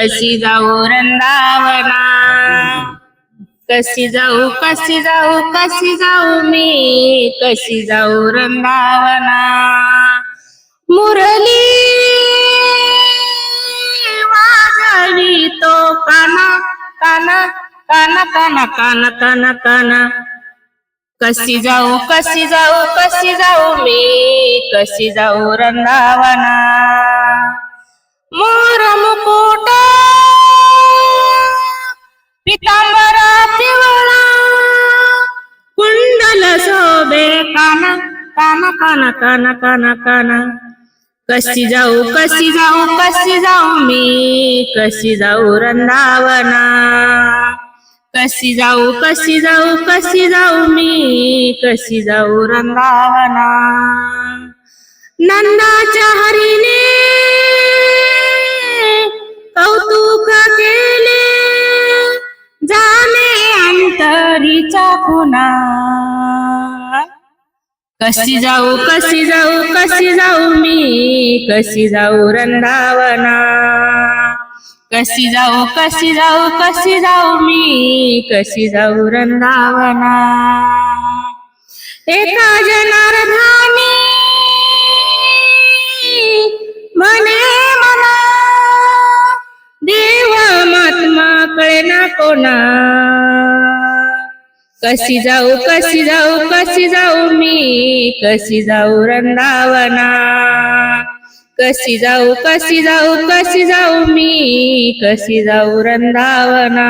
कशी जाऊ वृंदावना, कशी जाऊ कशी जाऊ कशी जाऊ मी, कशी जाऊ वृंदावना. मुरली वाजवी तो काना काना काना काना काना काना काना. कशी जाऊ कशी जाऊ कशी जाऊ मी, कशी जाऊ वृंदावना. मोर मुकुट पितांबरा पिवळा, कुंडल शोभे काना काना काना काना काना काना. कशी जाऊ कशी जाऊ कशी जाऊ मी, कशी जाऊ वृंदावना. कशी जाऊ कशी जाऊ कशी जाऊ मी, कशी जाऊ वृंदावना. नंदाच्या हरीने कौतुक केले, जाणे अंतरीचा खुना. कशी जाऊ कशी जाऊ कशी जाऊ मी, कशी जाऊ वृंदावना. कशी जाऊ कशी जाऊ कशी जाऊ मी, कशी जाऊ वृंदावना. एका जनार्दनी म्हणे मला, देव महात्मा कळेना कोणा. कशी जाऊ कशी जाऊ कशी जाऊ मी, कशी जाऊ वृंदावना. कशी जाऊ कशी जाऊ कशी जाऊ मी, कशी जाऊ वृंदावना.